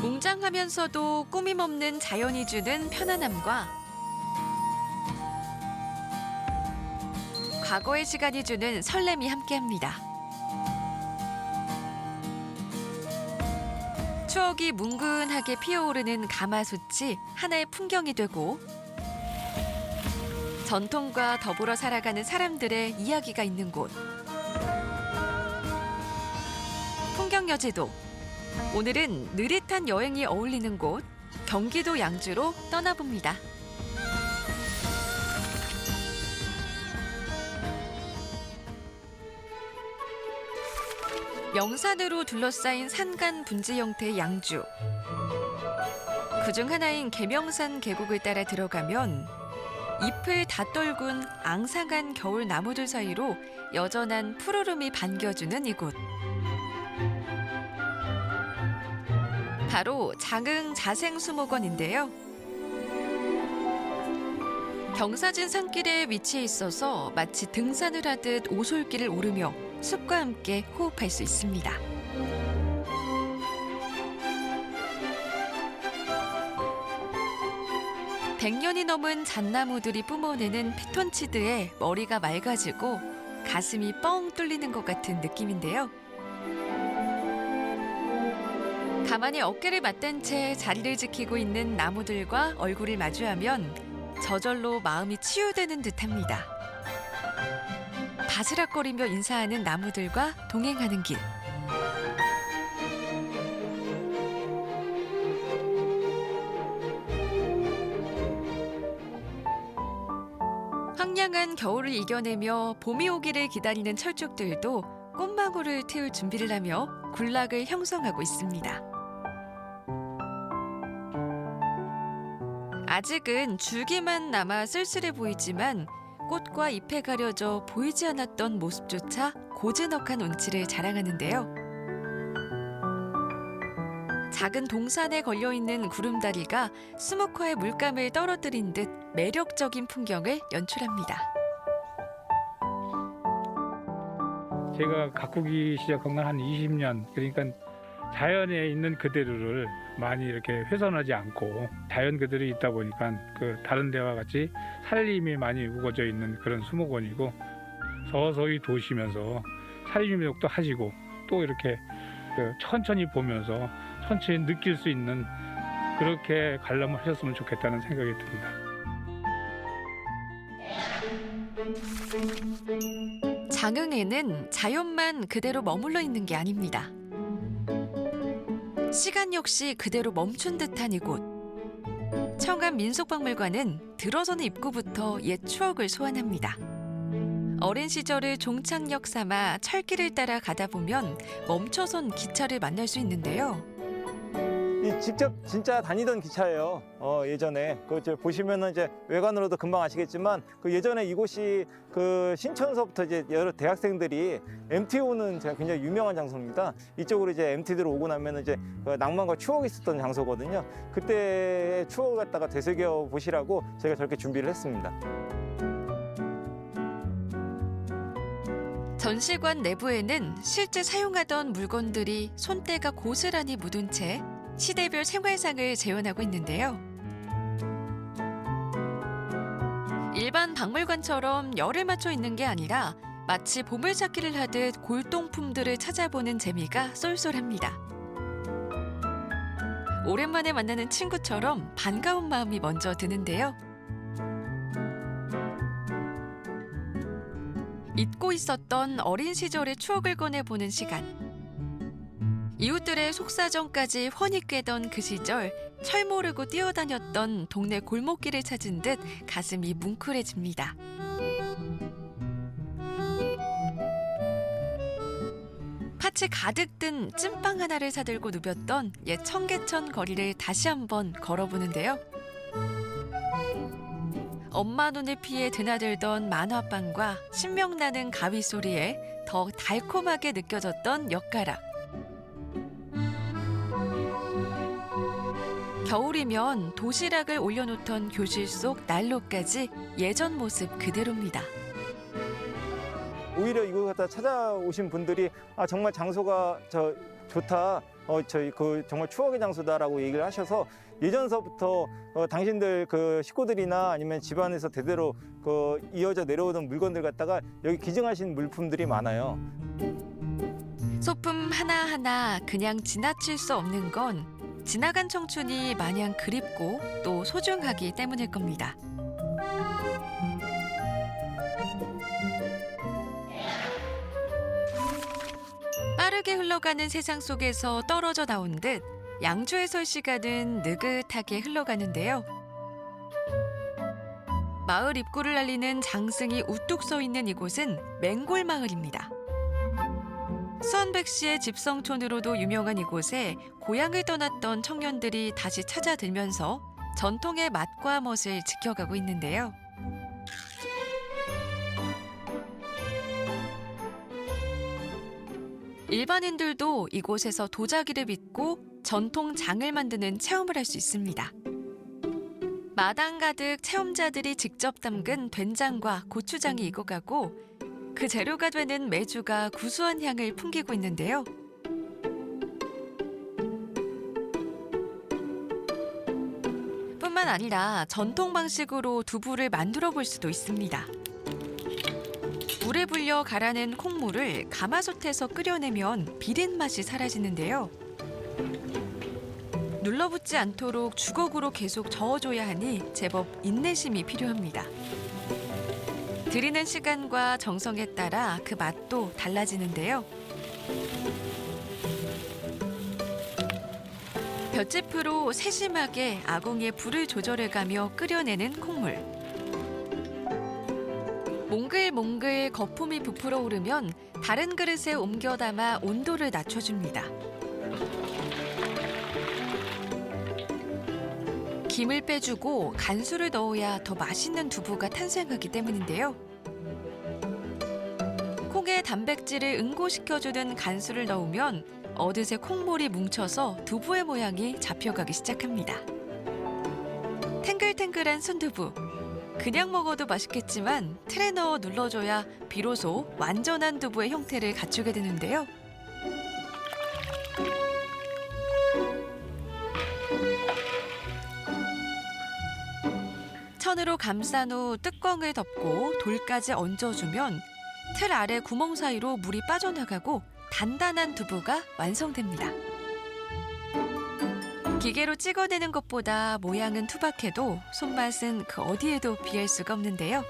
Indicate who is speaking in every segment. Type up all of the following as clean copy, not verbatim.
Speaker 1: 웅장하면서도 꾸밈 없는 자연이 주는 편안함과 과거의 시간이 주는 설렘이 함께합니다. 추억이 뭉근하게 피어오르는 가마솥이 하나의 풍경이 되고 전통과 더불어 살아가는 사람들의 이야기가 있는 곳. 풍경여제도. 오늘은 느릿한 여행이 어울리는 곳, 경기도 양주로 떠나봅니다. 명산으로 둘러싸인 산간 분지 형태의 양주. 그중 하나인 계명산 계곡을 따라 들어가면 잎을 다 떨군 앙상한 겨울 나무들 사이로 여전한 푸르름이 반겨주는 이곳. 바로 장흥 자생수목원인데요. 경사진 산길에 위치해 있어서 마치 등산을 하듯 오솔길을 오르며 숲과 함께 호흡할 수 있습니다. (100년이) 넘은 잣나무들이 뿜어내는 피톤치드에 머리가 맑아지고 가슴이 뻥 뚫리는 것 같은 느낌인데요. 가만히 어깨를 맞댄 채 자리를 지키고 있는 나무들과 얼굴을 마주하면 저절로 마음이 치유되는 듯합니다. 바스락거리며 인사하는 나무들과 동행하는 길. 황량한 겨울을 이겨내며 봄이 오기를 기다리는 철쭉들도 꽃망울을 틔울 준비를 하며 군락을 형성하고 있습니다. 아직은 줄기만 남아 쓸쓸해 보이지만 꽃과 잎에 가려져 보이지 않았던 모습조차 고즈넉한 운치를 자랑하는데요. 작은 동산에 걸려있는 구름다리가 수묵화의 물감을 떨어뜨린 듯 매력적인 풍경을 연출합니다.
Speaker 2: 제가 가꾸기 시작한 건 한 20년. 그러니까 자연에 있는 그대로를 많이 이렇게 훼손하지 않고 자연 그대로 있다 보니까 그 다른 데와 같이 살림이 많이 우거져 있는 그런 수목원이고 서서히 도시면서 살림욕도 하시고 또 이렇게 천천히 보면서 천천히 느낄 수 있는 그렇게 관람을 하셨으면 좋겠다는 생각이 듭니다.
Speaker 1: 장흥에는 자연만 그대로 머물러 있는 게 아닙니다. 시간 역시 그대로 멈춘 듯한 이곳. 청암 민속박물관은 들어서는 입구부터 옛 추억을 소환합니다. 어린 시절을 종착역 삼아 철길을 따라 가다 보면 멈춰선 기차를 만날 수 있는데요.
Speaker 3: 직접 진짜 다니던 기차예요. 예전에 보시면은 이제 외관으로도 금방 아시겠지만 예전에 이곳이 신촌서부터 이제 여러 대학생들이 MT 오는 제가 굉장히 유명한 장소입니다. 이쪽으로 이제 MT들 오고 나면은 이제 낭만과 추억이 있었던 장소거든요. 그때의 추억을 갖다가 되새겨 보시라고 제가 저렇게 준비를 했습니다.
Speaker 1: 전시관 내부에는 실제 사용하던 물건들이 손때가 고스란히 묻은 채 시대별 생활상을 재현하고 있는데요. 일반 박물관처럼 열을 맞춰 있는 게 아니라 마치 보물찾기를 하듯 골동품들을 찾아보는 재미가 쏠쏠합니다. 오랜만에 만나는 친구처럼 반가운 마음이 먼저 드는데요. 잊고 있었던 어린 시절의 추억을 꺼내보는 시간. 이웃들의 속사정까지 훤히 꿰던 그 시절, 철 모르고 뛰어다녔던 동네 골목길을 찾은 듯 가슴이 뭉클해집니다. 팥이 가득 든 찐빵 하나를 사들고 누볐던 옛 청계천 거리를 다시 한번 걸어보는데요. 엄마 눈을 피해 드나들던 만화방과 신명나는 가위 소리에 더 달콤하게 느껴졌던 엿가락. 겨울이면 도시락을 올려놓던 교실 속 난로까지 예전 모습 그대로입니다.
Speaker 3: 오히려 이곳 갖다 찾아오신 분들이 정말 장소가 좋다. 저희 그 정말 추억의 장소다라고 얘기를 하셔서 예전서부터 당신들 그 식구들이나 아니면 집안에서 대대로 그 이어져 내려오던 물건들 갖다가 여기 기증하신 물품들이 많아요.
Speaker 1: 소품 하나하나 그냥 지나칠 수 없는 건 지나간 청춘이 마냥 그립고 또 소중하기 때문일 겁니다. 빠르게 흘러가는 세상 속에서 떨어져 나온 듯 양주에서 시간은 느긋하게 흘러가는데요. 마을 입구를 알리는 장승이 우뚝 서 있는 이곳은 맹골마을입니다. 수원백 씨의 집성촌으로도 유명한 이곳에 고향을 떠났던 청년들이 다시 찾아들면서 전통의 맛과 멋을 지켜가고 있는데요. 일반인들도 이곳에서 도자기를 빚고 전통 장을 만드는 체험을 할 수 있습니다. 마당 가득 체험자들이 직접 담근 된장과 고추장이 익어가고 그 재료가 되는 메주가 구수한 향을 풍기고 있는데요. 뿐만 아니라 전통 방식으로 두부를 만들어 볼 수도 있습니다. 물에 불려 갈아낸 콩물을 가마솥에서 끓여내면 비린 맛이 사라지는데요. 눌러붙지 않도록 주걱으로 계속 저어줘야 하니 제법 인내심이 필요합니다. 들이는 시간과 정성에 따라 그 맛도 달라지는데요. 볏짚으로 세심하게 아궁이에 불을 조절해가며 끓여내는 콩물. 몽글몽글 거품이 부풀어 오르면 다른 그릇에 옮겨 담아 온도를 낮춰줍니다. 김을 빼주고 간수를 넣어야 더 맛있는 두부가 탄생하기 때문인데요. 콩에 단백질을 응고시켜주는 간수를 넣으면 어느새 콩물이 뭉쳐서 두부의 모양이 잡혀가기 시작합니다. 탱글탱글한 순두부. 그냥 먹어도 맛있겠지만 틀에 넣어 눌러줘야 비로소 완전한 두부의 형태를 갖추게 되는데요. 천으로 감싼 후 뚜껑을 덮고 돌까지 얹어주면 틀 아래 구멍 사이로 물이 빠져나가고 단단한 두부가 완성됩니다. 기계로 찍어내는 것보다 모양은 투박해도 손맛은 그 어디에도 비할 수가 없는데요.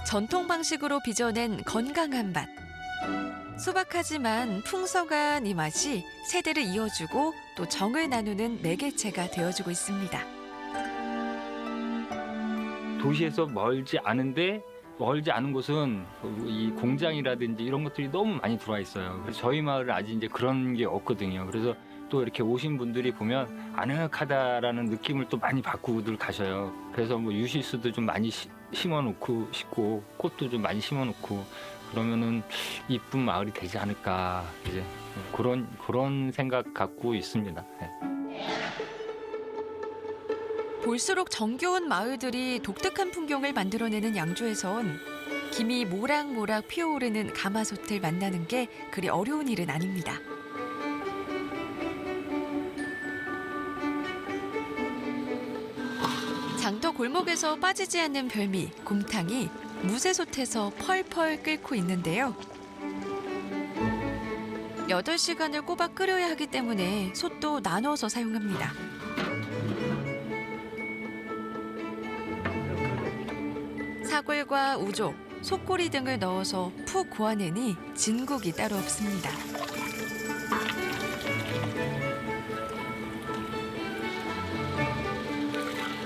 Speaker 1: 전통 방식으로 빚어낸 건강한 맛. 소박하지만 풍성한 이 맛이 세대를 이어주고 또 정을 나누는 매개체가 되어주고 있습니다.
Speaker 4: 도시에서 멀지 않은데 멀지 않은 곳은 이 공장이라든지 이런 것들이 너무 많이 들어와 있어요. 그래서 저희 마을은 아직 이제 그런 게 없거든요. 그래서 또 이렇게 오신 분들이 보면 아늑하다라는 느낌을 또 많이 받고들 가셔요. 그래서 뭐 유실수도 좀 많이 심어놓고 싶고 꽃도 좀 많이 심어놓고 그러면은 이쁜 마을이 되지 않을까 이제 그런 생각 갖고 있습니다. 네.
Speaker 1: 볼수록 정겨운 마을들이 독특한 풍경을 만들어내는 양주에선 김이 모락모락 피어오르는 가마솥을 만나는 게 그리 어려운 일은 아닙니다. 장터 골목에서 빠지지 않는 별미, 곰탕이 무쇠솥에서 펄펄 끓고 있는데요. 8시간을 꼬박 끓여야 하기 때문에 솥도 나눠서 사용합니다. 사골과 우족, 속꼬리 등을 넣어서 푹 고아내니 진국이 따로 없습니다.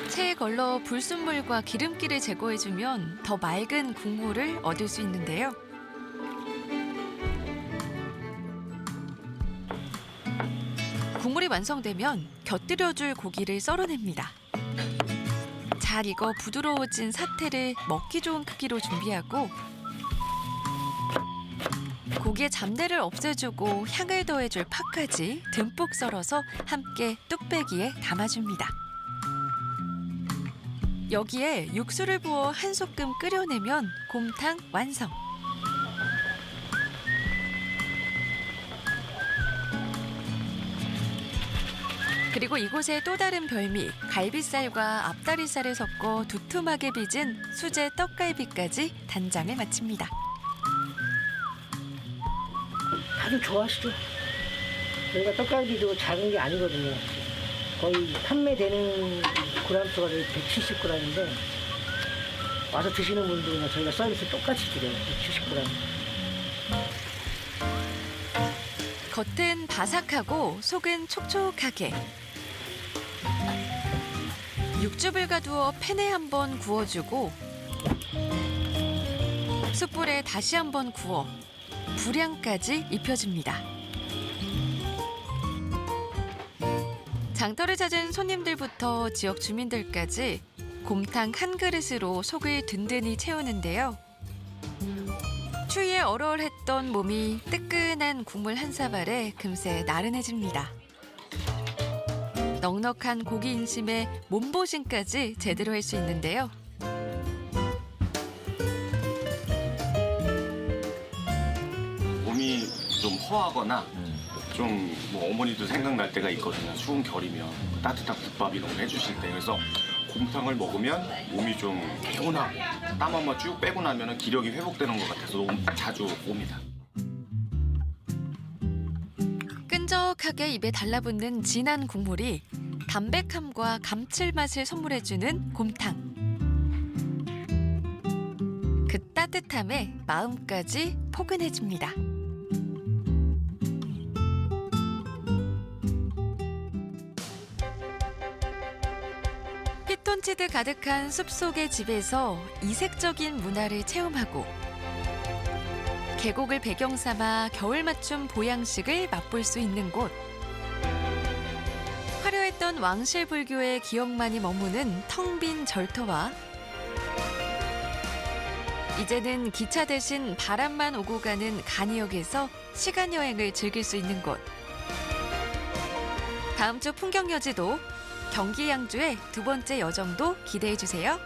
Speaker 1: 체에 걸러 불순물과 기름기를 제거해주면 더 맑은 국물을 얻을 수 있는데요. 국물이 완성되면 곁들여줄 고기를 썰어냅니다. 잘 익어 부드러워진 사태를 먹기 좋은 크기로 준비하고 고기의 잡내를 없애주고 향을 더해줄 파까지 듬뿍 썰어서 함께 뚝배기에 담아줍니다. 여기에 육수를 부어 한 소끔 끓여내면 곰탕 완성. 그리고 이곳의 또 다른 별미, 갈비살과 앞다리살을 섞어 두툼하게 빚은 수제 떡갈비까지 단장을 마칩니다.
Speaker 5: 다들 좋아하시죠? 저희가 떡갈비도 작은 게 아니거든요. 거의 판매되는 그램수가 170g인데 와서 드시는 분도 그냥 저희가 서비스 똑같이 드려요. 170g.
Speaker 1: 겉은 바삭하고 속은 촉촉하게. 육즙을 가두어 팬에 한번 구워주고 숯불에 다시 한번 구워 불향까지 입혀줍니다. 장터를 찾은 손님들부터 지역 주민들까지 곰탕 한 그릇으로 속을 든든히 채우는데요. 추위에 얼얼했던 몸이 뜨끈한 국물 한 사발에 금세 나른해집니다. 넉넉한 고기 인심에 몸보신까지 제대로 할 수 있는데요.
Speaker 6: 몸이 좀 허하거나 좀 뭐 어머니도 생각날 때가 있거든요. 추운 겨울이면 따뜻한 국밥 이런 거 해주실 때. 그래서 곰탕을 먹으면 몸이 좀 개운하고 땀 한번 쭉 빼고 나면 기력이 회복되는 것 같아서 너무 자주 옵니다.
Speaker 1: 끈적하게 입에 달라붙는 진한 국물이 담백함과 감칠맛을 선물해주는 곰탕. 그 따뜻함에 마음까지 포근해집니다. 피톤치드 가득한 숲속의 집에서 이색적인 문화를 체험하고 계곡을 배경 삼아 겨울 맞춤 보양식을 맛볼 수 있는 곳. 화려했던 왕실 불교의 기억만이 머무는 텅 빈 절터와 이제는 기차 대신 바람만 오고 가는 간이역에서 시간 여행을 즐길 수 있는 곳. 다음 주 풍경여지도 경기 양주의 두 번째 여정도 기대해 주세요.